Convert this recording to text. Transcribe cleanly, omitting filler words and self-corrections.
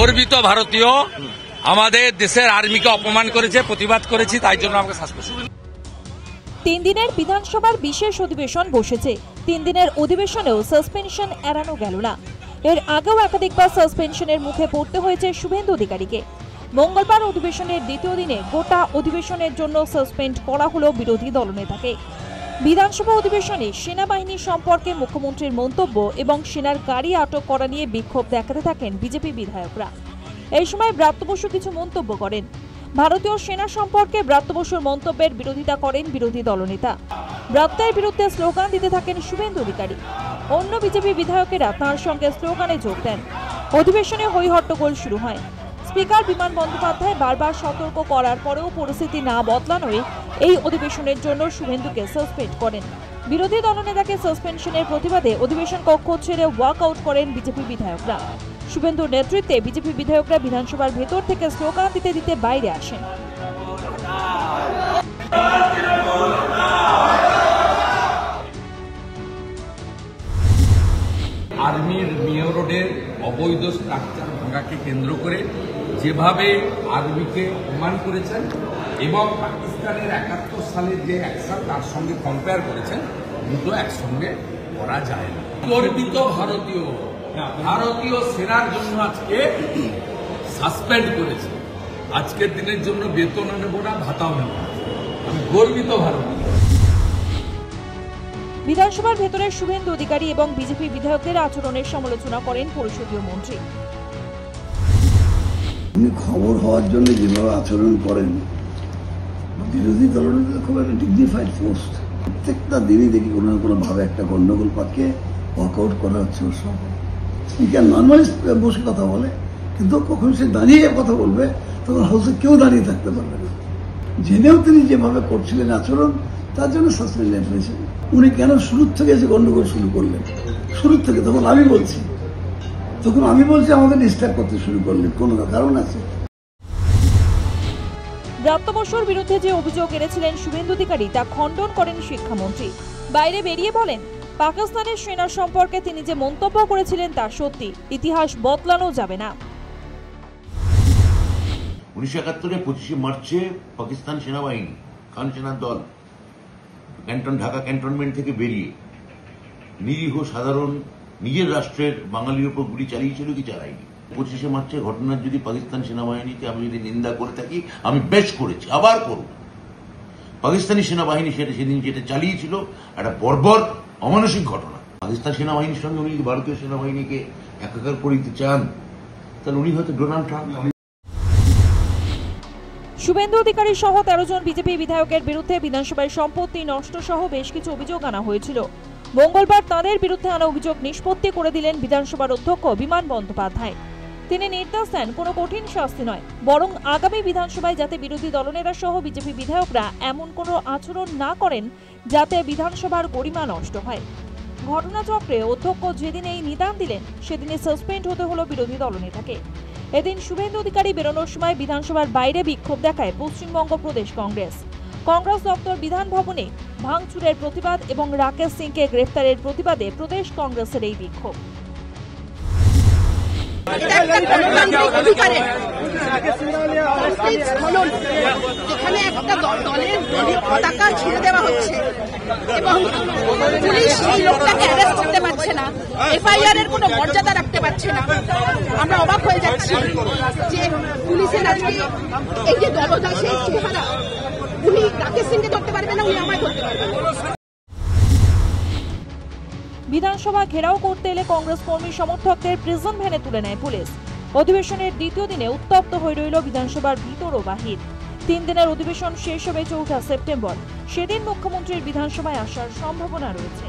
গর্বিত ভারতীয় আমাদের দেশের আর্মিকে অপমান করেছে, প্রতিবাদ করেছি, তাই জন্য আমাকে সাসপেন্ড। 3 দিনের বিধানসভার বিশেষ অধিবেশন বসেছে। 3 দিনের অধিবেশনেও সাসপেনশন এড়ানো গেল না। এর আগেও একাধিকবার সাসপেনশনের মুখে পড়তে হয়েছে শুভেন্দু অধিকারীকে। মঙ্গলবার অধিবেশনের দ্বিতীয় দিনে গোটা অধিবেশনের জন্য সাসপেন্ড করা হলো বিরোধী দলনেতাকে। বিধানসভা অধিবেশনে সেনাবাহিনী সম্পর্কে মুখ্যমন্ত্রীর মন্তব্য এবং সেনার গাড়ি আটক করা নিয়ে বিক্ষোভ দেখাতে থাকেন বিজেপি বিধায়করা। এই সময় ব্রাত্য বসু কিছু মন্তব্য করেন। ভারতীয় সেনা সম্পর্কে ব্রাত্য বসুর মন্তব্যের বিরোধিতা করেন বিরোধী দলনেতা। ব্রাত্যের বিরুদ্ধে স্লোগান দিতে থাকেন শুভেন্দু অধিকারী। অন্য বিজেপি বিধায়কেরা তাঁর সঙ্গে স্লোগানে যোগ দেন। অধিবেশনে হই হট্টগোল শুরু হয়। স্পিকার বিমান বন্দ্যোপাধ্যায় বারবার সতর্ক করার পরেও পরিস্থিতি না বদলানোয় এই অধিবেশনের জন্য শুভেন্দুকে সাসপেন্ড করেন। বিরোধী দলনেতাকে সাসপেনশনের প্রতিবাদে অধিবেশন কক্ষ ছেড়ে ওয়াকআউট করেন বিজেপি বিধায়করা। শুভেন্দুর নেতৃত্বে বিজেপি বিধায়করা বিধানসভার ভেতর থেকে স্লোগান দিতে দিতে বাইরে আসেন। আর্মির মেয়র রোডের অবৈধ স্ট্রাকচার ভাঙাকে কেন্দ্র করে যেভাবে আর্মিকে অপমান করেছেন এবং পাকিস্তানের 71 সালের যে অ্যাকশন তার সঙ্গে কম্পেয়ার করেছেন, দুটো একসঙ্গে করা যায় না। গর্বিত ভারতীয় সেনার জন্য আজকে সাসপেন্ড করেছে। আজকের দিনের জন্য বেতনও নেব না, ভাতাও নেব না। আমি গর্বিত ভারতীয়। বিধানসভার ভেতরে শুভেন্দু অধিকারী এবং বিজেপি বিধায়কদের আচরণের সমালোচনা করেন পরিষদীয় মন্ত্রী। খবর হওয়ার জন্য যেভাবে আচরণ করেন বিরোধী দলের খুব একটা ডিগনিফাইড পোস্ট। প্রত্যেকটা দিনই দেখি কোনো না কোনো ভাবে একটা গন্ডগোল পাকিয়ে ওয়াকআউট করা হচ্ছে। ওর সব স্পিকার নর্মালি বসে কথা বলে, কিন্তু কখন সে দাঁড়িয়ে কথা বলবে তখন হাউসে কেউ দাঁড়িয়ে থাকতে পারবে না। জেনেও তিনি যেভাবে করছিলেন আচরণ, তার জন্য সাসপেন্ড হয়েছে। উনি কেন শুরুর থেকে এসে গন্ডগোল শুরু করলেন? শুরুর থেকে তখন আমি বলছি আমাদের ডিস্টার্ব করতে শুরু করলেন, কোনো কারণ আছে? ব্রাত্য বসুর বিরুদ্ধে যে অভিযোগ এনেছিলেন শুভেন্দু অধিকারী তা খণ্ডন করেন শিক্ষামন্ত্রী। বাইরে বেরিয়ে বলেন, পাকিস্তানের সেনা সম্পর্কে তিনি যে মন্তব্য করেছিলেন তা সত্যি, ইতিহাস বদলানো যাবে না। 1971-এ 25শে মার্চে পাকিস্তান সেনাবাহিনী, খান সেনার দল ঢাকা ক্যান্টনমেন্ট থেকে বেরিয়ে নিরীহ সাধারণ নিজের রাষ্ট্রের বাঙালির উপর গুলি চালিয়েছিল কি চালায়নি? 25শে মার্চের ঘটনার যদি পাকিস্তান সেনাবাহিনীকে আমি যদি নিন্দা করে থাকি, আমি বেশ করেছি, আবার করব। পাকিস্তানি সেনাবাহিনী সেদিন যেটা চালিয়েছিল একটা বর্বর অমানসিক ঘটনা। পাকিস্তান সেনাবাহিনীর সঙ্গে উনি যদি ভারতীয় সেনাবাহিনীকে একাকার করে দিতে চান, তাহলে উনি হয়তো ডোনাল্ড ট্রাম্প। শুভেন্দু অধিকারী সহ 13 জন বিজেপি বিধায়কের বিরুদ্ধে বিধানসভায় সম্পত্তি নষ্ট সহ বেশ কিছু অভিযোগ আনা হয়েছিল। মঙ্গলবার তাঁদের বিরুদ্ধে আনা অভিযোগ নিষ্পত্তি করে দিলেন বিধানসভার অধ্যক্ষ বিমান বন্দ্যোপাধ্যায়। তিনি নির্দেশ দেন, কোনো কঠিন শাস্তি নয়, বরং আগামী বিধানসভায় যাতে বিরোধী দলনেতা সহ বিজেপি বিধায়করা এমন কোনো আচরণ না করেন যাতে বিধানসভার গরিমা নষ্ট হয়। ঘটনাচক্রে অধ্যক্ষ যেদিন এই নিদান দিলেন সেদিনে সাসপেন্ড হতে হলো বিরোধী দলনেতাকে। এদিন শুভেন্দু অধিকারী বেরোনোর সময় বিধানসভার বাইরে বিক্ষোভ দেখায় পশ্চিমবঙ্গ প্রদেশ কংগ্রেস। কংগ্রেস দপ্তর বিধান ভবনে ভাঙচুরের প্রতিবাদ এবং রাকেশ সিংকে গ্রেফতারের প্রতিবাদে প্রদেশ কংগ্রেসের এই বিক্ষোভ। এখানে একটা দলের পতাকা ছিঁড়ে দেওয়া হচ্ছে এবং পুলিশ এই লোকটাকে অ্যারেস্ট করতে পারছে না, এফআইআর এর কোনো মর্যাদা রাখতে পারছে না। আমরা অবাক হয়ে যাচ্ছি যে পুলিশের আজকে এই যে দলদাস সেই চেহারা, উনি রাকেশ সিংকে ধরতে পারবে না, উনি আমায় ধরতে পারবে না। বিধানসভা ঘেরাও করতে এলে কংগ্রেস কর্মী সমর্থকদের প্রিজন ভ্যানে তুলে নেয় পুলিশ। অধিবেশনের দ্বিতীয় দিনে উত্তপ্ত হয়ে রইল বিধানসভার ভিতর ও বাহির। 3 দিনের অধিবেশন শেষ হবে 4 সেপ্টেম্বর। সেদিন মুখ্যমন্ত্রীর বিধানসভায় আসার সম্ভাবনা রয়েছে।